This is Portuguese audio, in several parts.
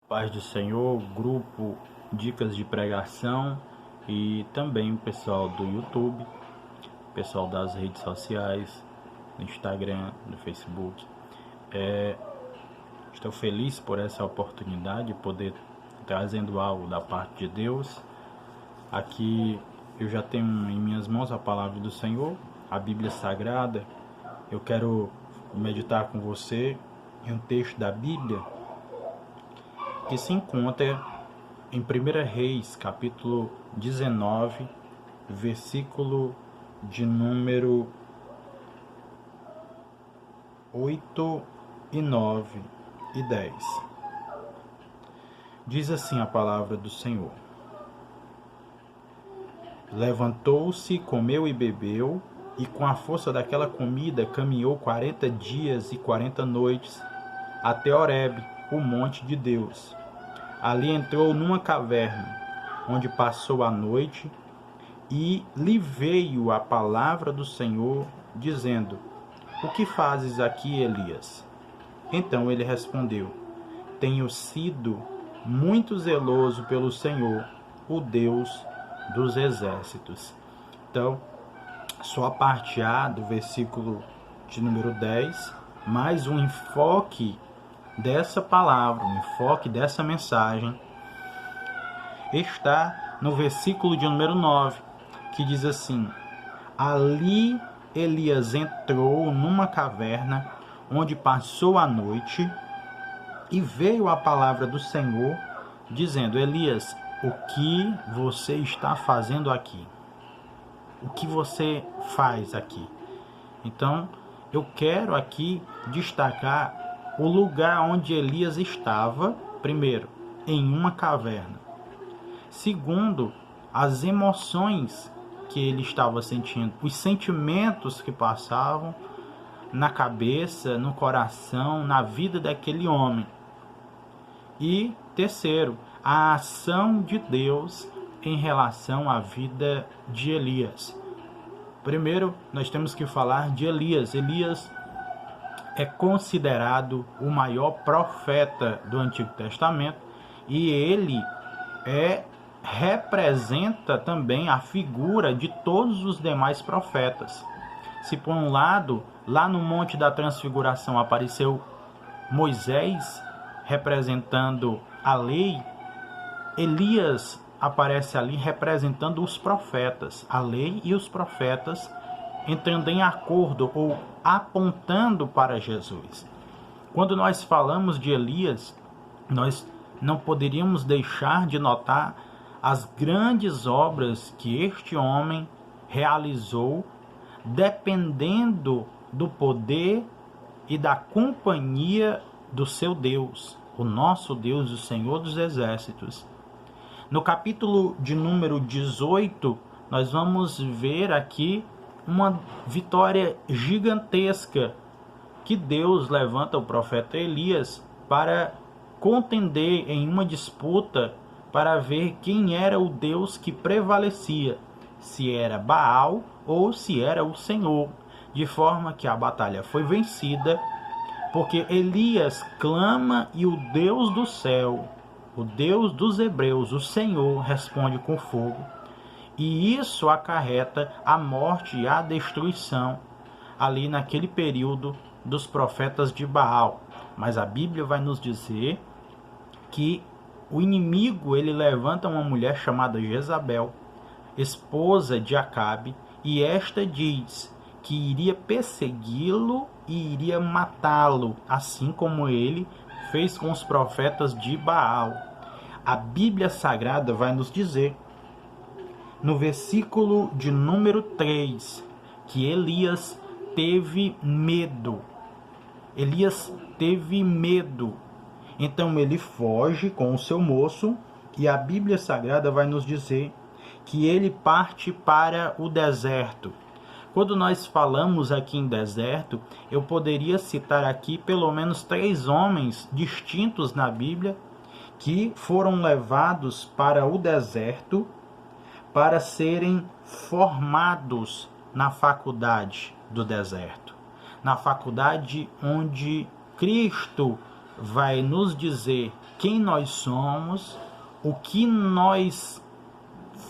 Paz do Senhor, grupo Dicas de Pregação e também o pessoal do YouTube, pessoal das redes sociais, no Instagram, no Facebook. Estou feliz por essa oportunidade de poder trazendo algo da parte de Deus. Aqui eu já tenho em minhas mãos a palavra do Senhor, a Bíblia Sagrada. Eu quero meditar com você em um texto da Bíblia que se encontra em 1 Reis, capítulo 19, versículo de número 8 e 9 e 10. Diz assim a palavra do Senhor: Levantou-se, comeu e bebeu, e com a força daquela comida caminhou 40 dias e 40 noites até Horebe, o monte de Deus. Ali entrou numa caverna, onde passou a noite, e lhe veio a palavra do Senhor, dizendo: O que fazes aqui, Elias? Então ele respondeu: Tenho sido muito zeloso pelo Senhor, o Deus dos exércitos. Então, só a parte A do versículo de número 10, mais um enfoque dessa palavra, um enfoque dessa mensagem, está no versículo de número 9, que diz assim: Ali Elias entrou numa caverna, onde passou a noite, e veio a palavra do Senhor, dizendo: Elias, o que você está fazendo aqui? O que você faz aqui? Então, eu quero aqui destacar o lugar onde Elias estava. Primeiro, em uma caverna. Segundo, as emoções que ele estava sentindo, os sentimentos que passavam na cabeça, no coração, na vida daquele homem. E terceiro, a ação de Deus em relação à vida de Elias. Primeiro, nós temos que falar de Elias. Elias é considerado o maior profeta do Antigo Testamento, e ele representa também a figura de todos os demais profetas. Se por um lado, lá no Monte da Transfiguração apareceu Moisés representando a lei, Elias aparece ali representando os profetas, a lei e os profetas, entrando em acordo ou apontando para Jesus. Quando nós falamos de Elias, nós não poderíamos deixar de notar as grandes obras que este homem realizou, dependendo do poder e da companhia do seu Deus, o nosso Deus, o Senhor dos Exércitos. No capítulo de número 18, nós vamos ver aqui uma vitória gigantesca que Deus levanta o profeta Elias para contender em uma disputa para ver quem era o Deus que prevalecia, se era Baal ou se era o Senhor, de forma que a batalha foi vencida, porque Elias clama e o Deus do céu, o Deus dos hebreus, o Senhor, responde com fogo. E isso acarreta a morte e a destruição ali naquele período dos profetas de Baal. Mas a Bíblia vai nos dizer que o inimigo, ele levanta uma mulher chamada Jezabel, esposa de Acabe, e esta diz que iria persegui-lo e iria matá-lo, assim como ele fez com os profetas de Baal. A Bíblia Sagrada vai nos dizer, no versículo de número 3, que Elias teve medo. Elias teve medo. Então ele foge com o seu moço, e a Bíblia Sagrada vai nos dizer que ele parte para o deserto. Quando nós falamos aqui em deserto, eu poderia citar aqui pelo menos 3 homens distintos na Bíblia que foram levados para o deserto para serem formados na faculdade do deserto. Na faculdade onde Cristo vai nos dizer quem nós somos, o que nós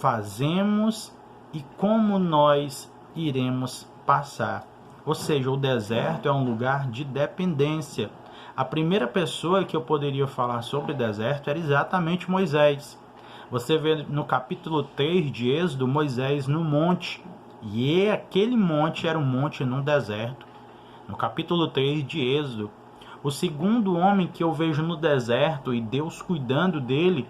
fazemos e como nós iremos passar. Ou seja, o deserto é um lugar de dependência. A primeira pessoa que eu poderia falar sobre deserto era exatamente Moisés. Você vê no capítulo 3 de Êxodo, Moisés no monte. E aquele monte era um monte num deserto. No capítulo 3 de Êxodo. O segundo homem que eu vejo no deserto e Deus cuidando dele,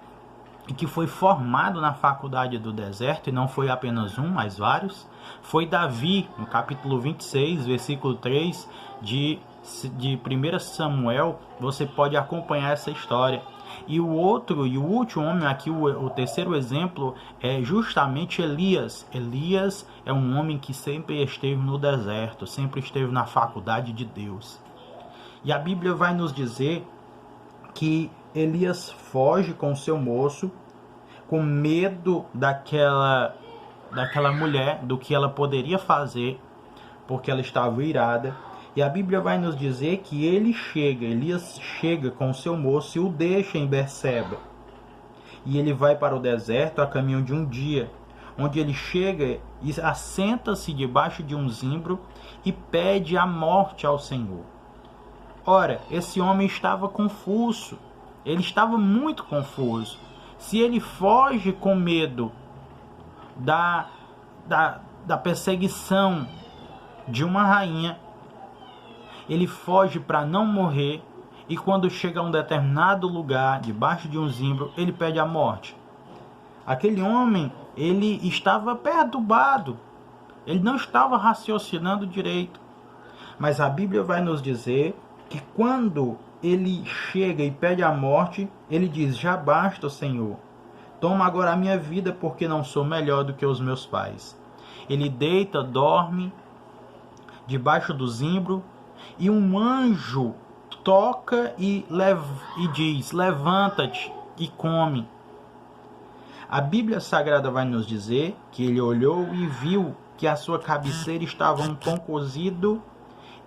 e que foi formado na faculdade do deserto, e não foi apenas um, mas vários, foi Davi, no capítulo 26, versículo 3 de 1 Samuel. Você pode acompanhar essa história. E o último homem aqui, o terceiro exemplo, é justamente Elias. Elias é um homem que sempre esteve no deserto, sempre esteve na faculdade de Deus. E a Bíblia vai nos dizer que Elias foge com seu moço, com medo daquela mulher, do que ela poderia fazer, porque ela estava irada. E a Bíblia vai nos dizer que Elias chega com seu moço e o deixa em Berseba. E ele vai para o deserto a caminho de um dia, onde ele chega e assenta-se debaixo de um zimbro e pede a morte ao Senhor. Ora, esse homem estava confuso, ele estava muito confuso. Se ele foge com medo da perseguição de uma rainha, ele foge para não morrer, e quando chega a um determinado lugar, debaixo de um zimbro, ele pede a morte. Aquele homem, ele estava perturbado, ele não estava raciocinando direito. Mas a Bíblia vai nos dizer que quando ele chega e pede a morte, ele diz: já basta, Senhor, toma agora a minha vida, porque não sou melhor do que os meus pais. Ele deita, dorme debaixo do zimbro, e um anjo toca e diz: levanta-te e come. A Bíblia Sagrada vai nos dizer que ele olhou e viu que à sua cabeceira estava um pão cozido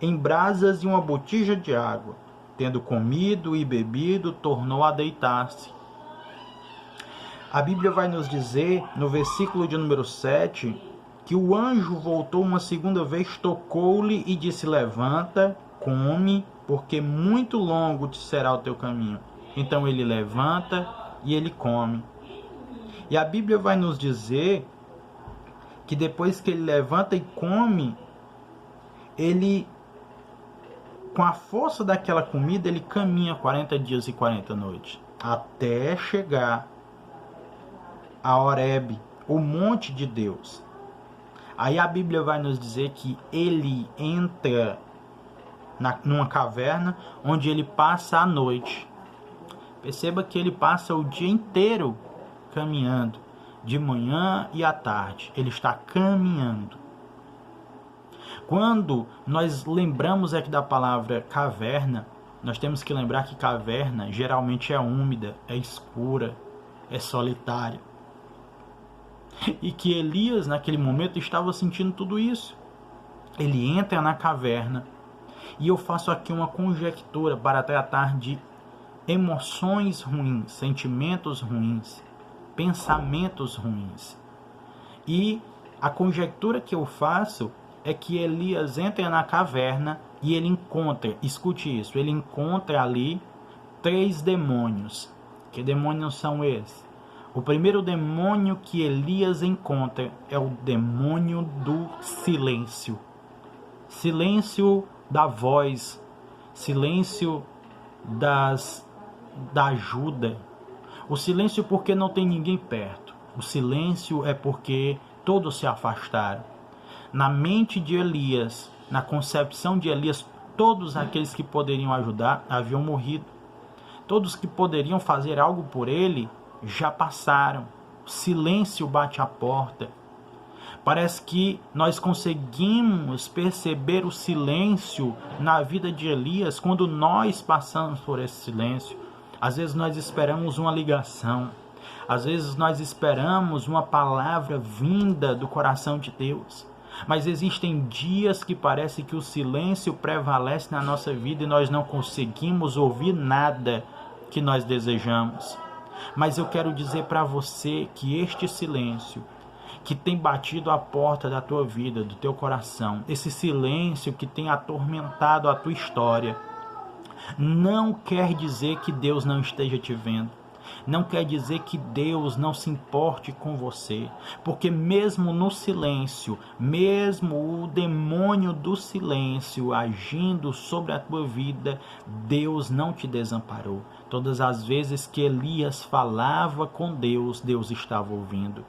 em brasas e uma botija de água. Tendo comido e bebido, tornou a deitar-se. A Bíblia vai nos dizer, no versículo de número 7, que o anjo voltou uma segunda vez, tocou-lhe e disse: levanta, come, porque muito longo te será o teu caminho. Então ele levanta e ele come. E a Bíblia vai nos dizer que depois que ele levanta e come, ele, com a força daquela comida, ele caminha 40 dias e 40 noites, até chegar a Horebe, o monte de Deus. Aí a Bíblia vai nos dizer que ele entra numa caverna, onde ele passa a noite. Perceba que ele passa o dia inteiro caminhando, de manhã e à tarde. Ele está caminhando. Quando nós lembramos aqui da palavra caverna, nós temos que lembrar que caverna geralmente é úmida, é escura, é solitária. E que Elias, naquele momento, estava sentindo tudo isso. Ele entra na caverna, e eu faço aqui uma conjectura para tratar de emoções ruins, sentimentos ruins, pensamentos ruins. E a conjectura que eu faço é que Elias entra na caverna e ele encontra, escute isso, ele encontra ali 3 demônios. Que demônios são esses? O primeiro demônio que Elias encontra é o demônio do silêncio. Silêncio da voz, silêncio da ajuda. O silêncio porque não tem ninguém perto. O silêncio é porque todos se afastaram. Na mente de Elias, na concepção de Elias, todos aqueles que poderiam ajudar haviam morrido. Todos que poderiam fazer algo por ele já passaram. O silêncio bate à porta. Parece que nós conseguimos perceber o silêncio na vida de Elias quando nós passamos por esse silêncio. Às vezes nós esperamos uma ligação. Às vezes nós esperamos uma palavra vinda do coração de Deus. Mas existem dias que parece que o silêncio prevalece na nossa vida e nós não conseguimos ouvir nada. que nós desejamos. Mas eu quero dizer para você que este silêncio que tem batido a porta da tua vida, do teu coração, esse silêncio que tem atormentado a tua história, não quer dizer que Deus não esteja te vendo. Não quer dizer que Deus não se importe com você, porque mesmo no silêncio, mesmo o demônio do silêncio agindo sobre a tua vida, Deus não te desamparou. Todas as vezes que Elias falava com Deus, Deus estava ouvindo.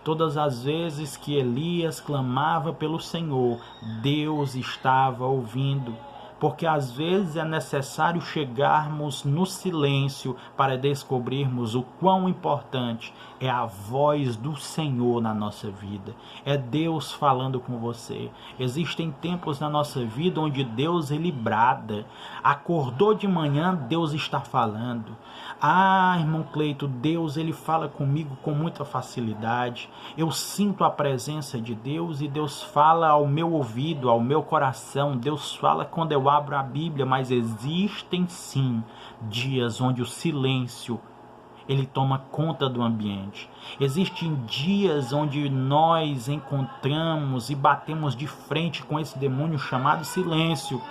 Todas as vezes que Elias clamava pelo Senhor, Deus estava ouvindo. Porque às vezes é necessário chegarmos no silêncio para descobrirmos o quão importante é a voz do Senhor na nossa vida. É Deus falando com você. Existem tempos na nossa vida onde Deus ele brada. Acordou de manhã, Deus está falando. Ah, irmão Cleito, Deus ele fala comigo com muita facilidade. Eu sinto a presença de Deus e Deus fala ao meu ouvido, ao meu coração. Deus fala quando eu abro a Bíblia, mas existem sim dias onde o silêncio ele toma conta do ambiente. Existem dias onde nós encontramos e batemos de frente com esse demônio chamado silêncio,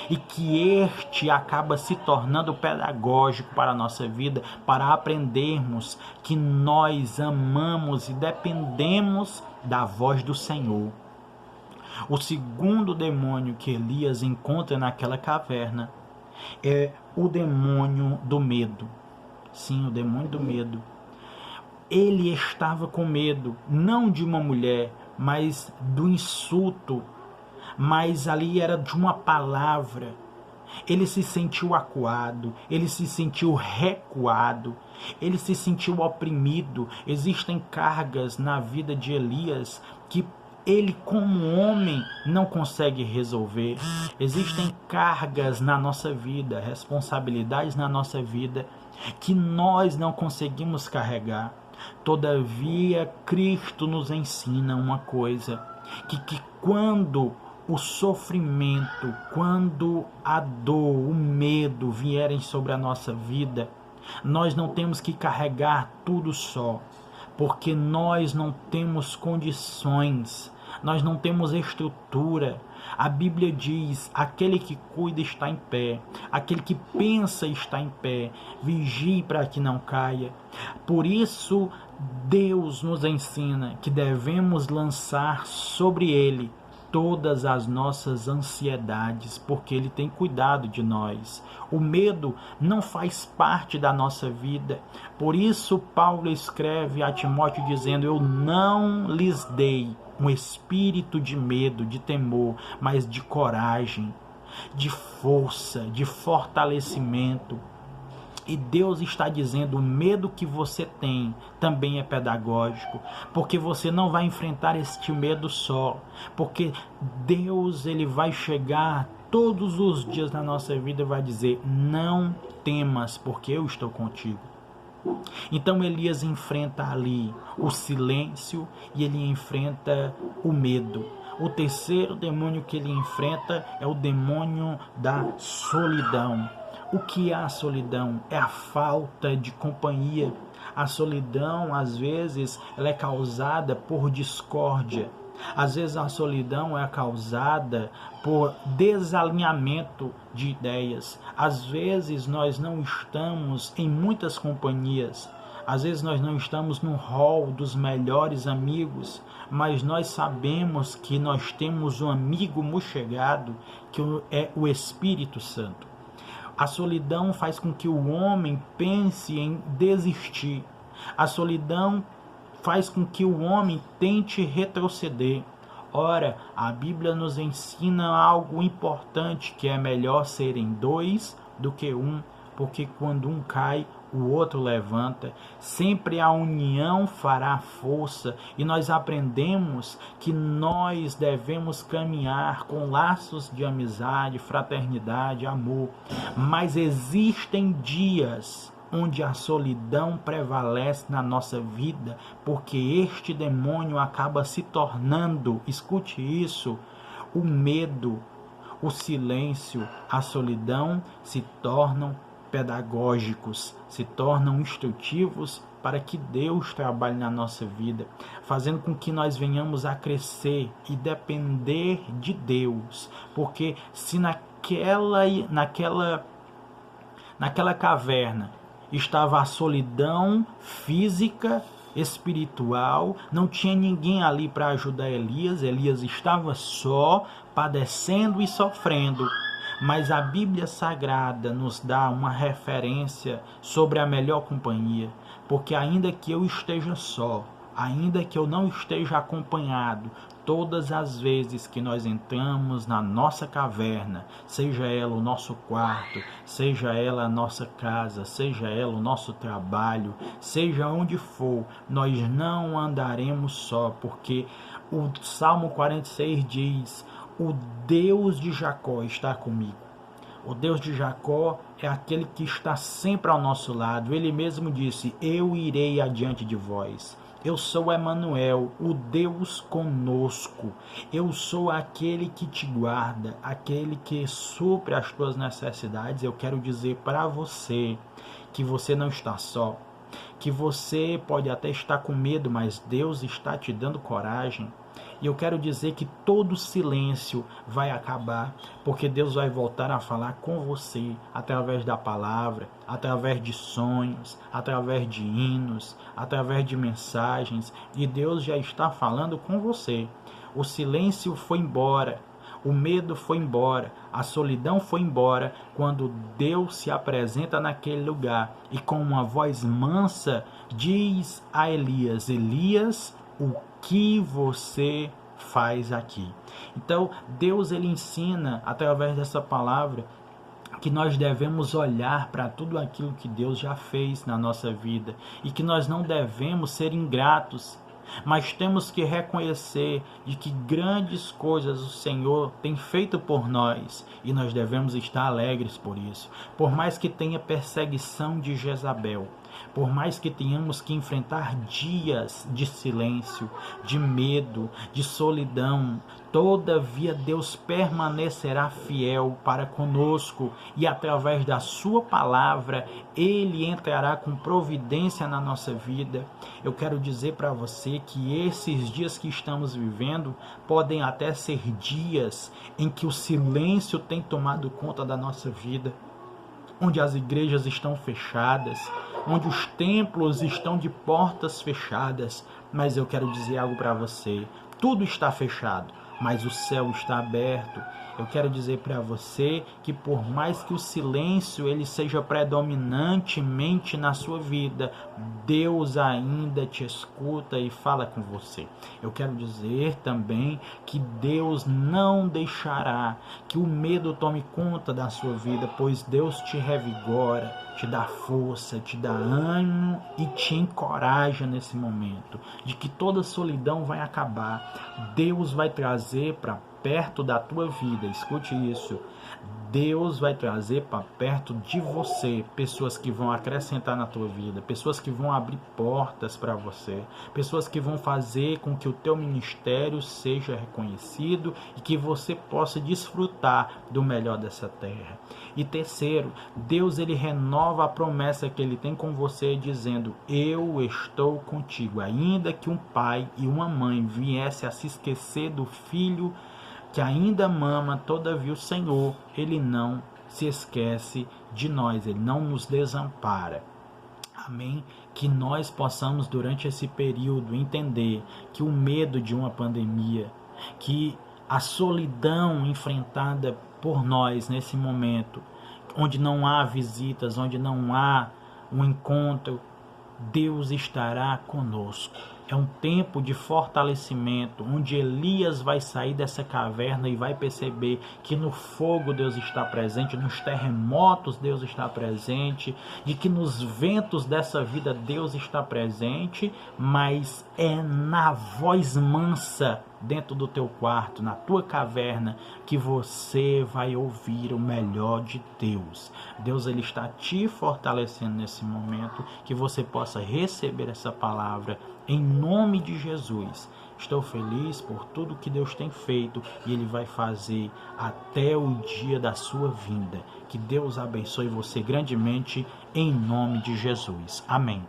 e que este acaba se tornando pedagógico para a nossa vida, para aprendermos que nós amamos e dependemos da voz do Senhor. O segundo demônio que Elias encontra naquela caverna é o demônio do medo. Sim, o demônio do medo. Ele estava com medo, não de uma mulher, mas do insulto. Mas ali era de uma palavra. Ele se sentiu acuado, ele se sentiu recuado, ele se sentiu oprimido. Existem cargas na vida de Elias que ele, como homem, não consegue resolver. Existem cargas na nossa vida, responsabilidades na nossa vida, que nós não conseguimos carregar. Todavia, Cristo nos ensina uma coisa, que quando o sofrimento, quando a dor, o medo vierem sobre a nossa vida, nós não temos que carregar tudo só, porque nós não temos condições, nós não temos estrutura. A Bíblia diz: aquele que cuida está em pé, aquele que pensa está em pé, vigie para que não caia. Por isso, Deus nos ensina que devemos lançar sobre Ele todas as nossas ansiedades, porque Ele tem cuidado de nós. O medo não faz parte da nossa vida. Por isso Paulo escreve a Timóteo dizendo: eu não lhes dei um espírito de medo, de temor, mas de coragem, de força, de fortalecimento. E Deus está dizendo: o medo que você tem também é pedagógico, porque você não vai enfrentar este medo só, porque Deus ele vai chegar todos os dias na nossa vida e vai dizer: não temas, porque eu estou contigo. Então Elias enfrenta ali o silêncio e ele enfrenta o medo. O terceiro demônio que ele enfrenta é o demônio da solidão. O que é a solidão? É a falta de companhia. A solidão, às vezes, ela é causada por discórdia. Às vezes a solidão é causada por desalinhamento de ideias. Às vezes nós não estamos em muitas companhias. Às vezes nós não estamos no hall dos melhores amigos, mas nós sabemos que nós temos um amigo muito chegado, que é o Espírito Santo. A solidão faz com que o homem pense em desistir. A solidão faz com que o homem tente retroceder. Ora, a Bíblia nos ensina algo importante, que é melhor serem dois do que um, porque quando um cai, o outro levanta. Sempre a união fará força, e nós aprendemos que nós devemos caminhar com laços de amizade, fraternidade, amor. Mas existem dias onde a solidão prevalece na nossa vida, porque este demônio acaba se tornando, escute isso, o medo, o silêncio, a solidão se tornam pedagógicos, se tornam instrutivos para que Deus trabalhe na nossa vida, fazendo com que nós venhamos a crescer e depender de Deus. Porque se naquela caverna estava a solidão física, espiritual, não tinha ninguém ali para ajudar Elias, Elias estava só, padecendo e sofrendo. Mas a Bíblia Sagrada nos dá uma referência sobre a melhor companhia, porque ainda que eu esteja só, ainda que eu não esteja acompanhado, todas as vezes que nós entramos na nossa caverna, seja ela o nosso quarto, seja ela a nossa casa, seja ela o nosso trabalho, seja onde for, nós não andaremos só, porque o Salmo 46 diz: o Deus de Jacó está comigo. O Deus de Jacó é aquele que está sempre ao nosso lado. Ele mesmo disse: eu irei adiante de vós. Eu sou Emanuel, o Deus conosco. Eu sou aquele que te guarda, aquele que supre as tuas necessidades. Eu quero dizer para você que você não está só, que você pode até estar com medo, mas Deus está te dando coragem. E eu quero dizer que todo silêncio vai acabar, porque Deus vai voltar a falar com você através da palavra, através de sonhos, através de hinos, através de mensagens. E Deus já está falando com você. O silêncio foi embora, o medo foi embora, a solidão foi embora, quando Deus se apresenta naquele lugar e com uma voz mansa diz a Elias: Elias, o que você faz aqui? Então Deus ele ensina através dessa palavra que nós devemos olhar para tudo aquilo que Deus já fez na nossa vida e que nós não devemos ser ingratos, mas temos que reconhecer de que grandes coisas o Senhor tem feito por nós e nós devemos estar alegres por isso. Por mais que tenha perseguição de Jezabel, por mais que tenhamos que enfrentar dias de silêncio, de medo, de solidão, todavia Deus permanecerá fiel para conosco e através da sua palavra Ele entrará com providência na nossa vida. Eu quero dizer para você que esses dias que estamos vivendo podem até ser dias em que o silêncio tem tomado conta da nossa vida, onde as igrejas estão fechadas, onde os templos estão de portas fechadas. Mas eu quero dizer algo para você: tudo está fechado, mas o céu está aberto. Eu quero dizer para você que por mais que o silêncio ele seja predominantemente na sua vida, Deus ainda te escuta e fala com você. Eu quero dizer também que Deus não deixará que o medo tome conta da sua vida, pois Deus te revigora, te dá força, te dá ânimo e te encoraja nesse momento, de que toda solidão vai acabar. Deus vai trazer para perto da tua vida, escute isso, Deus vai trazer para perto de você pessoas que vão acrescentar na tua vida, pessoas que vão abrir portas para você, pessoas que vão fazer com que o teu ministério seja reconhecido e que você possa desfrutar do melhor dessa terra. E terceiro, Deus ele renova a promessa que ele tem com você dizendo: eu estou contigo. Ainda que um pai e uma mãe viessem a se esquecer do filho que ainda mama, todavia o Senhor, Ele não se esquece de nós, Ele não nos desampara. Amém? Que nós possamos durante esse período entender que o medo de uma pandemia, que a solidão enfrentada por nós nesse momento, onde não há visitas, onde não há um encontro, Deus estará conosco. É um tempo de fortalecimento, onde Elias vai sair dessa caverna e vai perceber que no fogo Deus está presente, nos terremotos Deus está presente, de que nos ventos dessa vida Deus está presente, mas é na voz mansa dentro do teu quarto, na tua caverna, que você vai ouvir o melhor de Deus. Deus ele está te fortalecendo nesse momento, que você possa receber essa palavra em nome de Jesus. Estou feliz por tudo que Deus tem feito e Ele vai fazer até o dia da sua vinda. Que Deus abençoe você grandemente, em nome de Jesus. Amém.